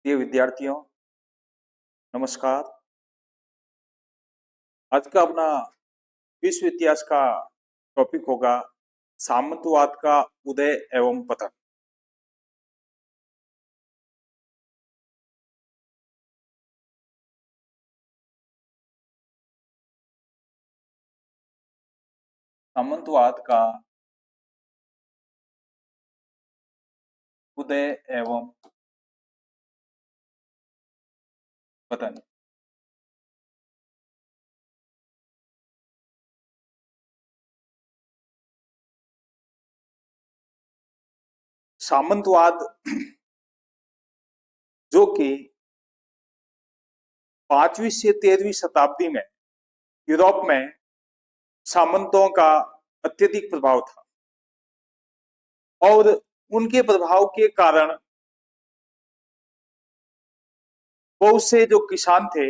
प्रिय विद्यार्थियों, नमस्कार। आज का अपना विश्व इतिहास का टॉपिक होगा सामंतवाद का उदय एवं पतन। सामंतवाद का उदय एवं पतन। सामंतवाद जो कि 5वीं से 13वीं शताब्दी में यूरोप में सामंतों का अत्यधिक प्रभाव था और उनके प्रभाव के कारण बहुत से जो किसान थे,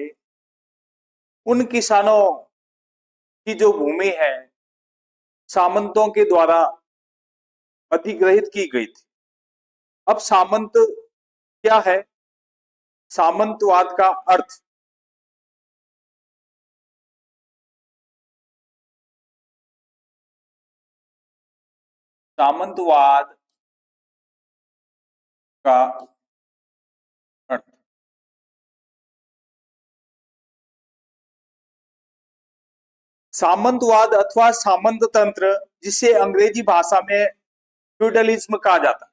उन किसानों की जो भूमि है सामंतों के द्वारा अधिग्रहित की गई थी। अब सामंत क्या है? सामंतवाद का अर्थ सामंतवाद का अर्थ सामंतवाद अथवा सामंत तंत्र, जिसे अंग्रेजी भाषा में फ्यूडलिज्म कहा जाता है,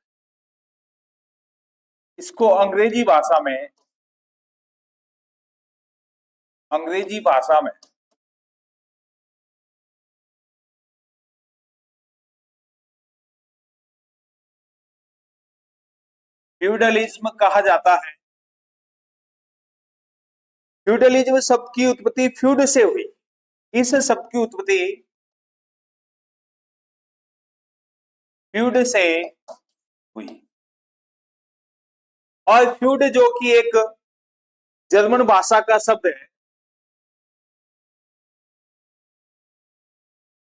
इसको अंग्रेजी भाषा में फ्यूडलिज्म कहा जाता है। फ्यूडलिज्म शब्द की उत्पत्ति फ्यूड से हुई। इस शब्द की उत्पत्ति फ्यूड से हुई और फ्यूड जो कि एक जर्मन भाषा का शब्द है।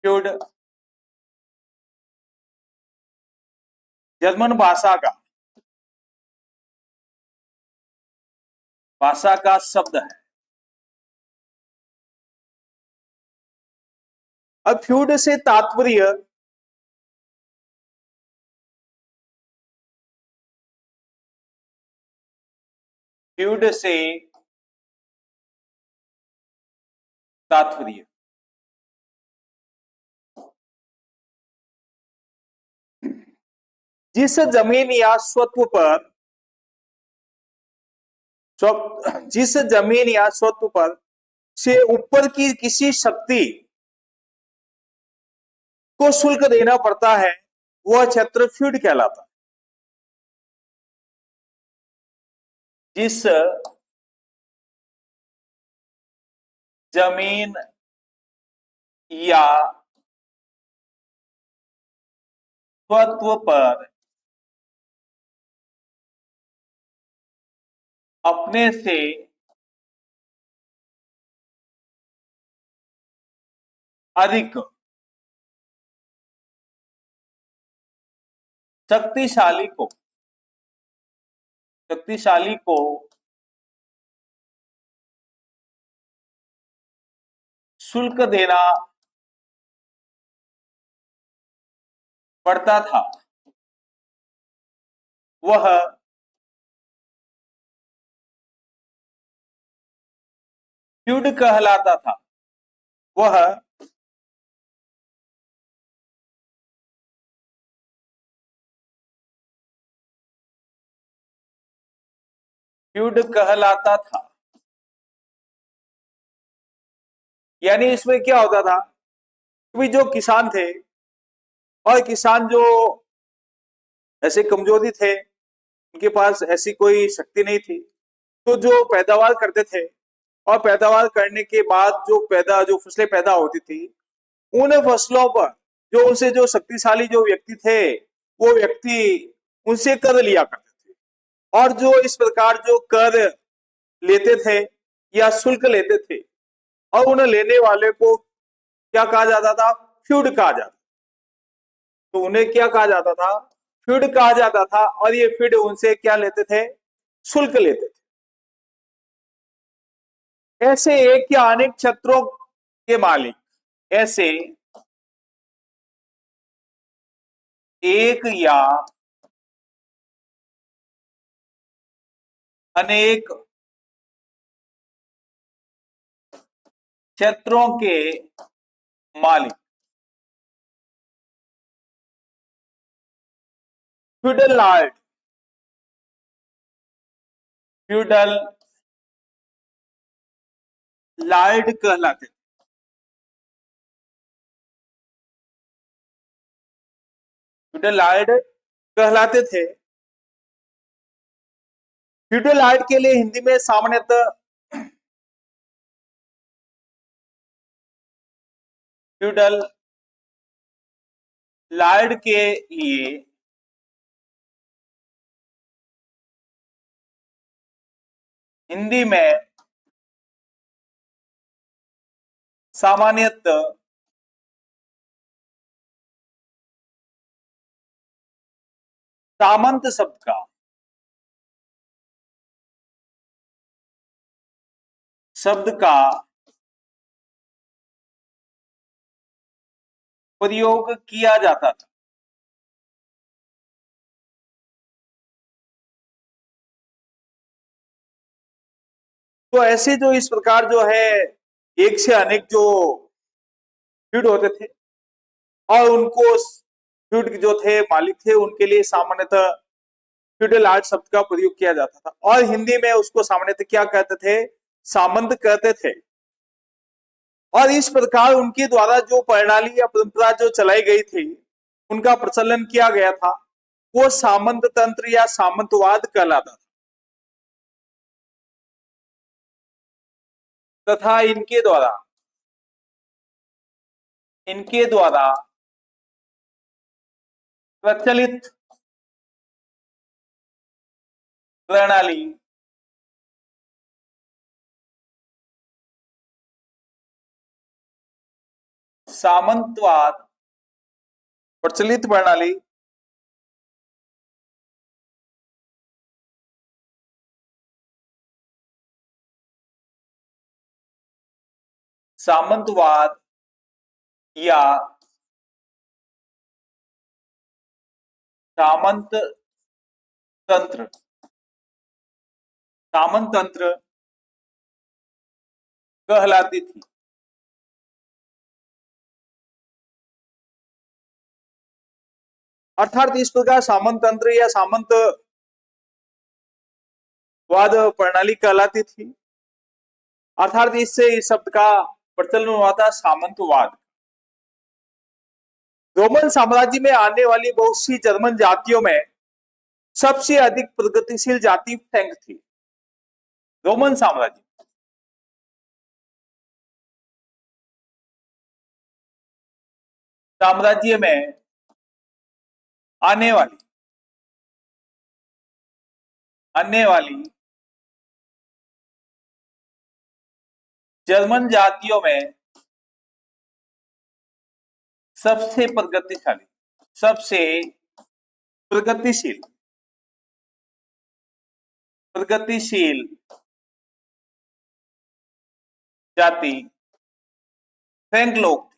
फ्यूड जर्मन भाषा का शब्द है। अब फ्यूड से तात्पर्य जिस जमीन या स्वत्व पर से ऊपर की किसी शक्ति को शुल्क देना पड़ता है, वह क्षेत्र फ्यूड कहलाता है। जिस जमीन या स्वत्व पर अपने से अधिक शक्तिशाली को शुल्क देना पड़ता था, वह फ्यूड कहलाता था। यानी इसमें क्या होता था कि जो किसान थे और किसान जो ऐसे कमजोरी थे, उनके पास ऐसी कोई शक्ति नहीं थी, तो जो पैदावार करते थे और पैदावार करने के बाद जो फसलें पैदा होती थी, उन फसलों पर जो उनसे जो शक्तिशाली जो व्यक्ति थे, वो व्यक्ति उनसे कर लिया करते थे। और जो इस प्रकार जो कर लेते थे या शुल्क लेते थे, और उन्हें लेने वाले को क्या कहा जाता था? फ्यूड कहा जाता। तो उन्हें क्या कहा जाता था? फ्यूड कहा जाता था। और ये फ्यूड उनसे क्या लेते थे? शुल्क लेते थे। ऐसे एक या अनेक क्षेत्रों के मालिक, ऐसे एक या अनेक क्षेत्रों के मालिक फ्यूडल लॉर्ड, फ्यूडल लॉर्ड कहलाते थे। फ्यूडल लॉर्ड कहलाते थे। फ्यूडल लॉर्ड के लिए हिंदी में सामान्यतः फ्यूडल लॉर्ड के लिए हिंदी में सामान्यतः सामंत शब्द का प्रयोग किया जाता था। तो ऐसे जो इस प्रकार जो है एक से अनेक जो फ्यूड होते थे और उनको फ्यूड जो थे मालिक थे उनके लिए सामान्यतः फ्यूडल लॉर्ड शब्द का प्रयोग किया जाता था और हिंदी में उसको सामान्यतः क्या कहते थे, सामंत कहते थे। और इस प्रकार उनके द्वारा जो प्रणाली या परंपरा जो चलाई गई थी, उनका प्रचलन किया गया था, वो सामंत तंत्र या सामंतवाद कहलाता था। तथा इनके द्वारा प्रचलित प्रणाली सामंतवाद, प्रचलित प्रणाली सामंतवाद या सामंत तंत्र, सामंत तंत्र कहलाती थी। अर्थात इस प्रकार सामंत तंत्र या सामंतवाद प्रणाली कहलाती थी। अर्थात इससे इस शब्द का प्रचलन हुआ था सामंतवाद। रोमन साम्राज्य में आने वाली बहुत सी जर्मन जातियों में सबसे अधिक प्रगतिशील जाति फ्रैंक थी। रोमन साम्राज्य में आने वाली जर्मन जातियों में सबसे प्रगतिशील जाति फ्रैंक लोग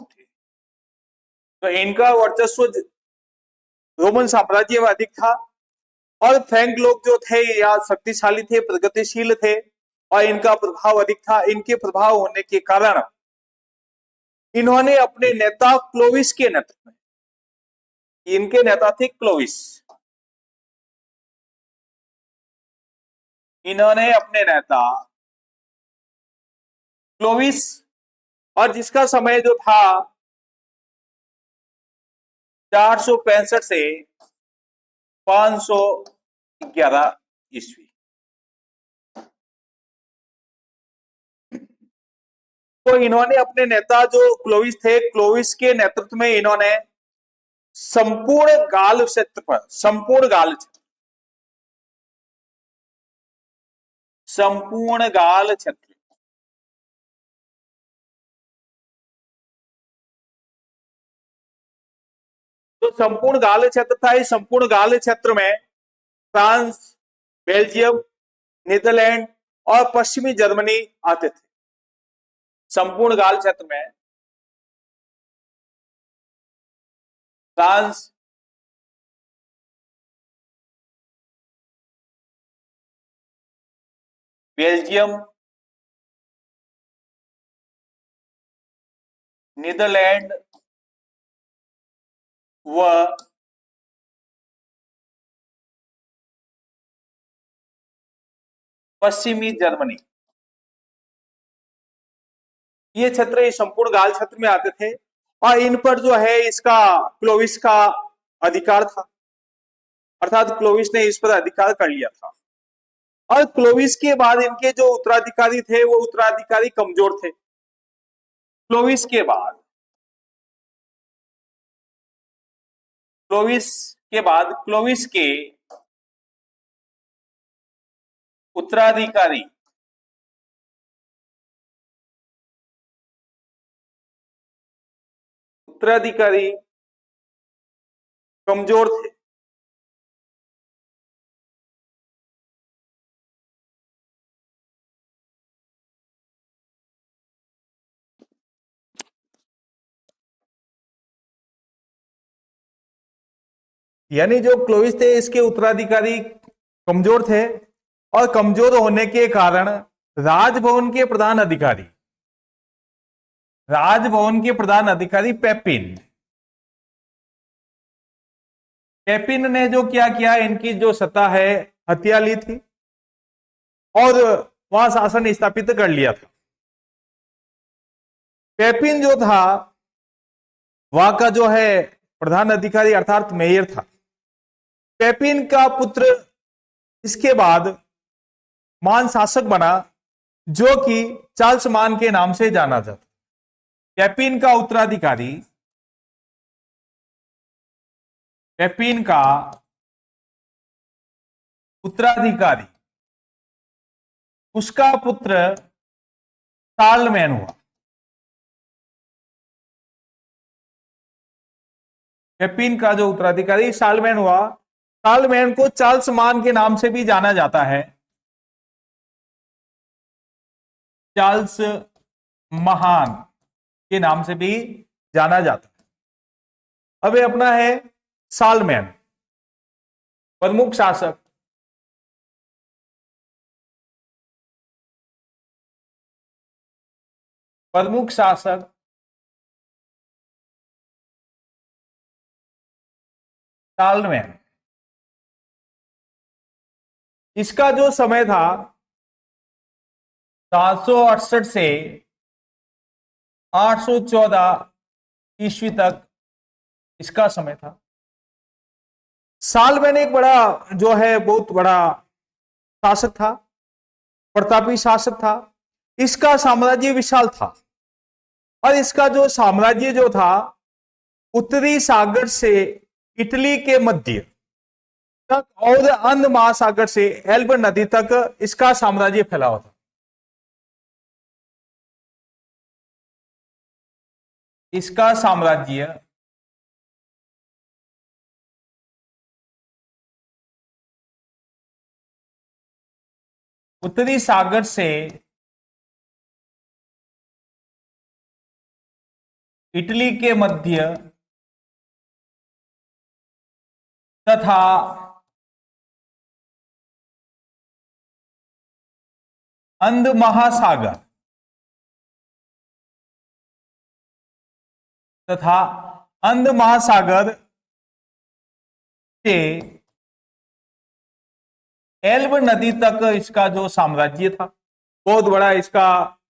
थे। तो इनका वर्चस्व रोमन साम्राज्य में अधिक था और फ्रैंक लोग जो थे या शक्तिशाली थे, प्रगतिशील थे और इनका प्रभाव अधिक था। इनके प्रभाव होने के कारण इन्होंने अपने नेता क्लोविस के नेतृत्व में, इनके नेता थे क्लोविस, इन्होंने अपने नेता क्लोविस, और जिसका समय जो था 465 से 511 ईस्वी, तो इन्होंने अपने नेता जो क्लोविस थे, क्लोविस के नेतृत्व में इन्होंने संपूर्ण गाल क्षेत्र पर, संपूर्ण गाल क्षेत्र जो संपूर्ण गाल क्षेत्र था, इस संपूर्ण गाल क्षेत्र में फ्रांस, बेल्जियम, नीदरलैंड और पश्चिमी जर्मनी आते थे। संपूर्ण गाल क्षेत्र में फ्रांस, बेल्जियम, नीदरलैंड व पश्चिमी जर्मनी, ये क्षेत्र इस संपूर्ण गाल क्षेत्र में आते थे और इन पर जो है इसका क्लोविस का अधिकार था, अर्थात क्लोविस ने इस पर अधिकार कर लिया था। और क्लोविस के बाद इनके जो उत्तराधिकारी थे वो उत्तराधिकारी कमजोर थे। क्लोविस के बाद क्लोविस के उत्तराधिकारी कमजोर थे। यानी जो क्लोविस थे इसके उत्तराधिकारी कमजोर थे और कमजोर होने के कारण राजभवन के प्रधान अधिकारी पेपिन ने जो क्या किया, इनकी जो सत्ता है हत्या ली थी और वहां शासन स्थापित कर लिया था। पेपिन जो था वहां का जो है प्रधान अधिकारी अर्थात मेयर था। पेपिन का पुत्र इसके बाद मान शासक बना जो कि चार्ल्स मान के नाम से जाना जाता। पेपिन का उत्तराधिकारी उसका पुत्र शार्लमेन हुआ। पेपिन का जो उत्तराधिकारी शार्लमेन हुआ, शार्लमेन को चार्ल्स मान के नाम से भी जाना जाता है। चार्ल्स महान के नाम से भी जाना जाता है। अब ये अपना है शार्लमेन, प्रमुख शासक। शार्लमेन, इसका जो समय था 768 से 814 ईस्वी तक इसका समय था। शार्लमेन एक बड़ा जो है बहुत बड़ा शासक था, प्रतापी शासक था। इसका साम्राज्य विशाल था और इसका जो साम्राज्य जो था उत्तरी सागर से इटली के मध्य तक और अंध महासागर से एल्ब नदी तक इसका साम्राज्य फैला हुआ था। इसका साम्राज्य उत्तरी सागर से इटली के मध्य तथा अंध महासागर से एल्ब नदी तक इसका जो साम्राज्य था, बहुत बड़ा इसका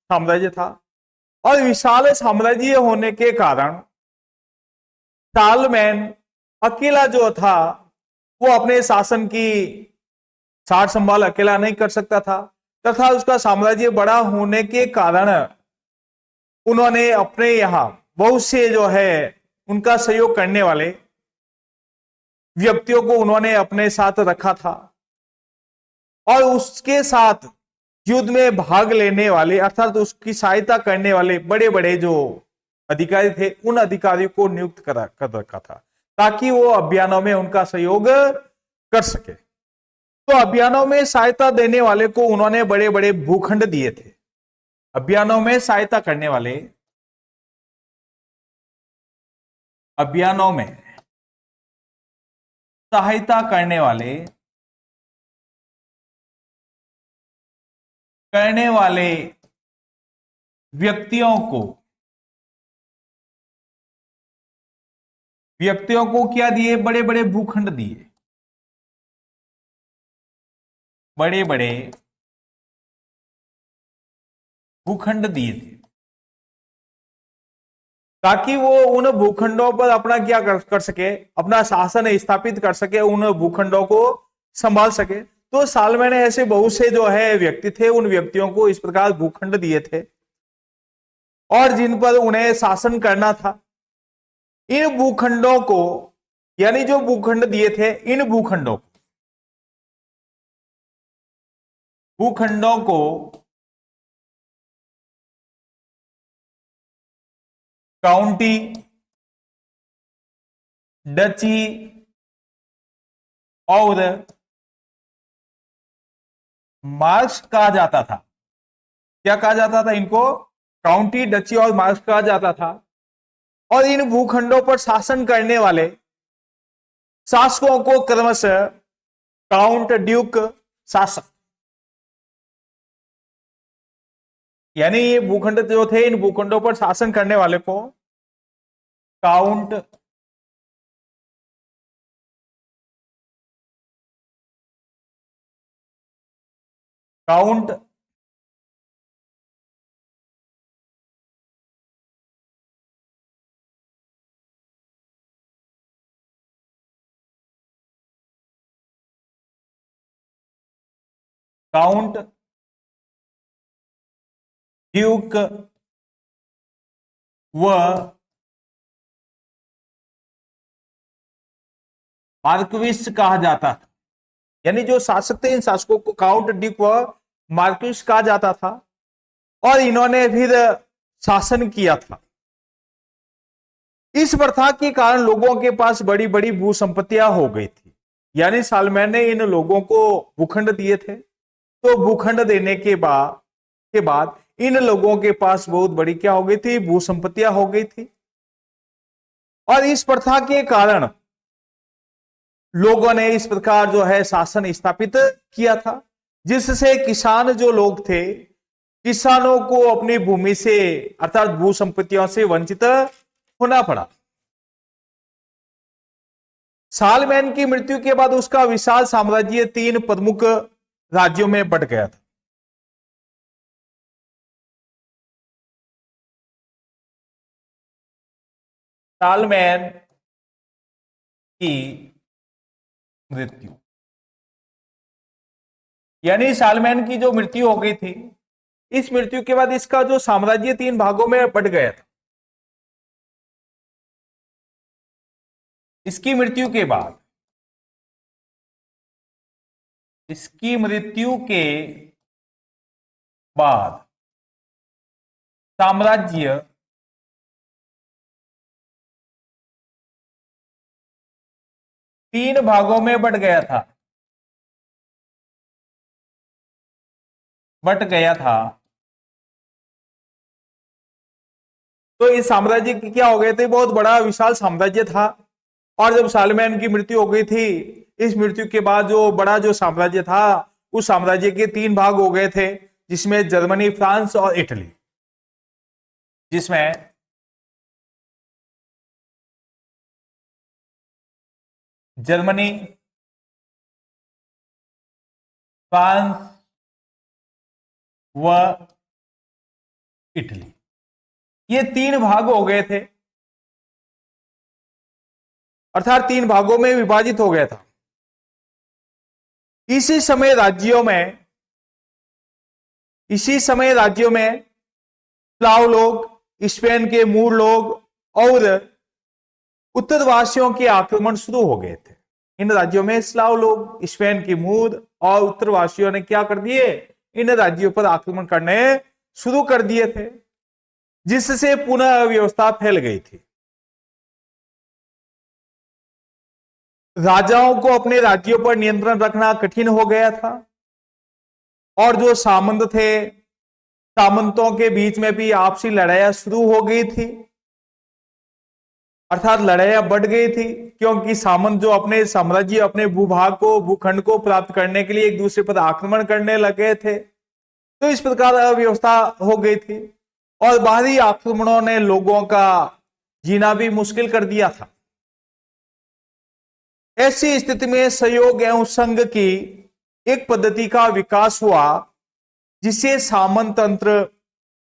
साम्राज्य था। और विशाल साम्राज्य होने के कारण शार्लमेन अकेला जो था वो अपने शासन की सार संभाल अकेला नहीं कर सकता था, तथा उसका साम्राज्य बड़ा होने के कारण उन्होंने अपने यहां बहुत से जो है उनका सहयोग करने वाले व्यक्तियों को उन्होंने अपने साथ रखा था और उसके साथ युद्ध में भाग लेने वाले अर्थात उसकी सहायता करने वाले बड़े बड़े जो अधिकारी थे उन अधिकारियों को नियुक्त कर रखा था। ताकि वो अभियानों में उनका सहयोग कर सके। तो अभियानों में सहायता देने वाले को उन्होंने बड़े बड़े भूखंड दिए थे। अभियानों में सहायता करने वाले, अभियानों में सहायता करने वाले व्यक्तियों को क्या दिए? बड़े बड़े भूखंड दिए, बड़े बड़े भूखंड दिए थे, ताकि वो उन भूखंडों पर अपना क्या कर सके, अपना शासन स्थापित कर सके, उन भूखंडों को संभाल सके। तो सालमैन ऐसे बहुत से जो है व्यक्ति थे, उन व्यक्तियों को इस प्रकार भूखंड दिए थे और जिन पर उन्हें शासन करना था। इन भूखंडों को, यानी जो भूखंड दिए थे, इन भूखंडों को काउंटी, डची और मार्क्स कहा जाता था। क्या कहा जाता था इनको? काउंटी, डची और मार्क्स कहा जाता था। और इन भूखंडों पर शासन करने वाले शासकों को क्रमशः काउंट, ड्यूक शासक, यानी ये भूखंड जो थे, इन भूखंडों पर शासन करने वाले को काउंट, काउंट काउंट, ड्यूक व मार्क्विस कहा जाता था। यानी जो शासक थे, इन शासकों को काउंट, ड्यूक व मार्क्विस कहा जाता था और इन्होंने फिर शासन किया था। इस प्रथा के कारण लोगों के पास बड़ी बड़ी भू संपत्तियां हो गई थी। यानी सालमैन ने इन लोगों को भूखंड दिए थे, तो भूखंड देने के बाद इन लोगों के पास बहुत बड़ी क्या हो गई थी? भू संपत्तियां हो गई थी। और इस प्रथा के कारण लोगों ने इस प्रकार जो है शासन स्थापित किया था, जिससे किसान जो लोग थे, किसानों को अपनी भूमि से अर्थात भू संपत्तियों से वंचित होना पड़ा। सालमैन की मृत्यु के बाद उसका विशाल साम्राज्य 3 प्रमुख राज्यों में बंट गया था। सालमैन की मृत्यु, यानी सालमैन की जो मृत्यु हो गई थी, इस मृत्यु के बाद इसका जो साम्राज्य 3 भागों में बंट गया था। इसकी मृत्यु के बाद साम्राज्य 3 भागों में बंट गया था। तो इस साम्राज्य की क्या हो गए थे? बहुत बड़ा विशाल साम्राज्य था। और जब सालमैन की मृत्यु हो गई थी, इस मृत्यु के बाद जो बड़ा जो साम्राज्य था, उस साम्राज्य के 3 भाग हो गए थे, जिसमें जर्मनी, फ्रांस और इटली, जिसमें जर्मनी, फ्रांस व इटली, ये 3 भाग हो गए थे, अर्थात 3 भागों में विभाजित हो गया था। इसी समय राज्यों में स्लाव लोग, स्पेन के मूल लोग और उत्तरवासियों के आक्रमण शुरू हो गए थे। इन राज्यों में स्लाव लोग, स्पेन के मूल और उत्तरवासियों ने क्या कर दिए? इन राज्यों पर आक्रमण करने शुरू कर दिए थे, जिससे पुनः अव्यवस्था फैल गई थी। राजाओं को अपने राज्यों पर नियंत्रण रखना कठिन हो गया था और जो सामंत थे, सामंतों के बीच में भी आपसी लड़ाइयां शुरू हो गई थी, अर्थात लड़ाइयां बढ़ गई थी, क्योंकि सामंत जो अपने साम्राज्य, अपने भूभाग को, भूखंड को प्राप्त करने के लिए एक दूसरे पर आक्रमण करने लगे थे। तो इस प्रकार अव्यवस्था हो गई थी और बाहरी आक्रमणों ने लोगों का जीना भी मुश्किल कर दिया था। ऐसी स्थिति में सहयोग एवं संघ की एक पद्धति का विकास हुआ जिसे सामंत तंत्र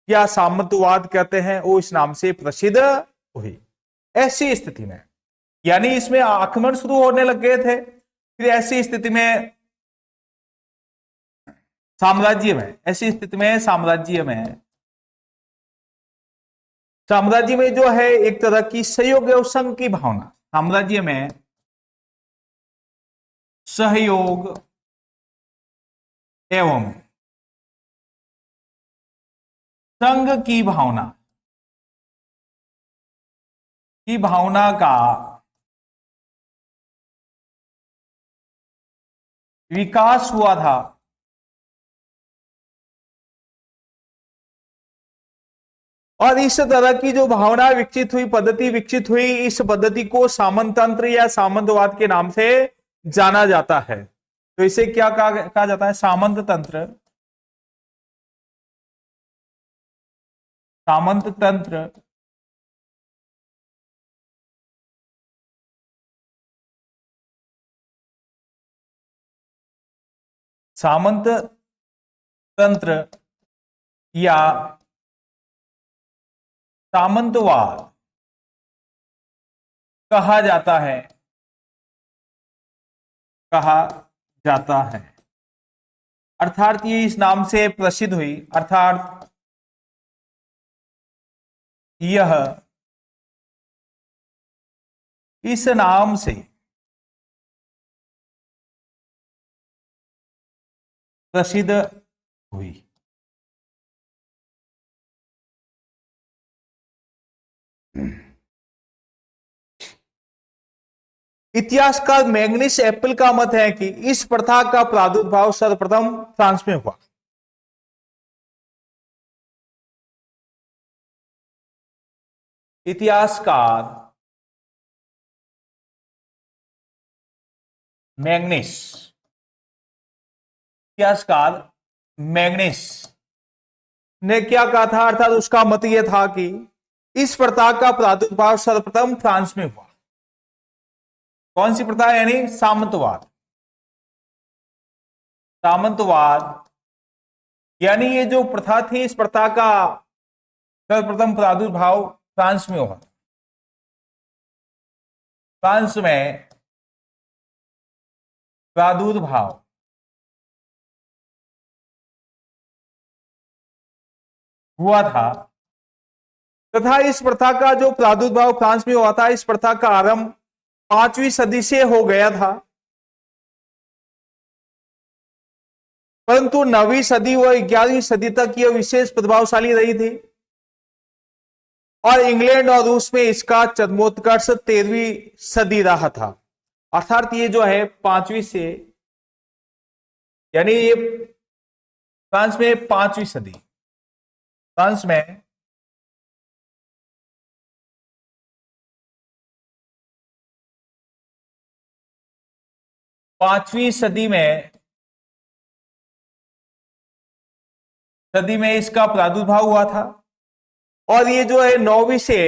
या सामंतवाद कहते हैं, वो इस नाम से प्रसिद्ध हुई। ऐसी स्थिति में, यानी इसमें आक्रमण शुरू होने लग गए थे, फिर ऐसी स्थिति में साम्राज्य में जो है एक तरह की सहयोग एवं संघ की भावना, साम्राज्य में सहयोग एवं संघ की भावना का विकास हुआ था। और इस तरह की जो भावना विकसित हुई, पद्धति विकसित हुई, इस पद्धति को सामंत तंत्र या सामंतवाद के नाम से जाना जाता है। तो इसे क्या कहा जाता है? सामंत तंत्र, सामंत तंत्र सामंत तंत्र या सामंतवाद कहा जाता है, अर्थात ये इस नाम से प्रसिद्ध हुई, अर्थात यह इस नाम से प्रसिद्ध हुई। इतिहासकार मैग्निस एप्पल का मत है कि इस प्रथा का प्रादुर्भाव सर्वप्रथम फ्रांस में हुआ। इतिहासकार मैग्निस ने क्या कहा था? अर्थात उसका मत यह था कि इस प्रथा का प्रादुर्भाव सर्वप्रथम फ्रांस में हुआ। कौन सी प्रथा? यानी सामंतवाद। यानी ये जो प्रथा थी, इस प्रथा का सर्वप्रथम प्रादुर्भाव फ्रांस में हुआ। फ्रांस में प्रादुर्भाव हुआ था तथा इस प्रथा का जो प्रादुर्भाव फ्रांस में हुआ था, इस प्रथा का आरंभ 5वीं सदी से हो गया था, परंतु 9वीं सदी व 11वीं सदी तक यह विशेष प्रभावशाली रही थी और इंग्लैंड और रूस में इसका चरमोत्कर्ष 13वीं सदी रहा था। अर्थात ये जो है 5वीं से, यानी ये फ्रांस में 5वीं सदी, फ्रांस में 5वीं सदी में इसका प्रादुर्भाव हुआ था और ये जो है 9वीं से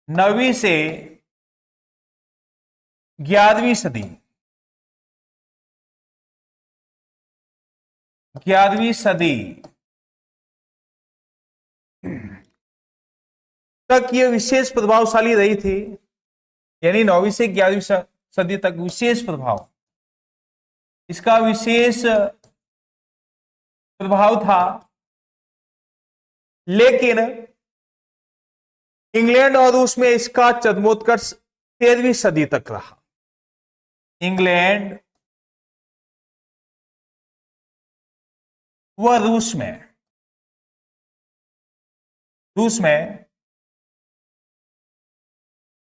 11वीं सदी, 11वीं सदी तक ये विशेष प्रभावशाली रही थी। यानी 9वीं से 11वीं सदी तक विशेष प्रभाव, इसका विशेष प्रभाव था। लेकिन इंग्लैंड और रूस में इसका चरमोत्कर्ष 13वीं सदी तक रहा। इंग्लैंड व रूस में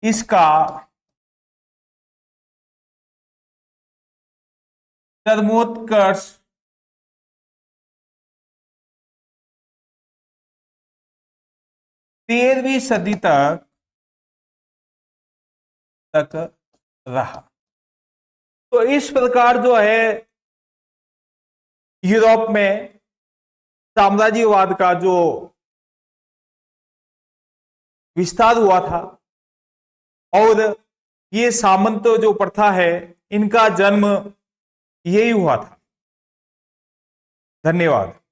इसका चरमोत्कर्ष 13वीं सदी तक रहा। तो इस प्रकार जो है यूरोप में साम्राज्यवाद का जो विस्तार हुआ था और ये सामंत जो प्रथा है इनका जन्म यही हुआ था। धन्यवाद।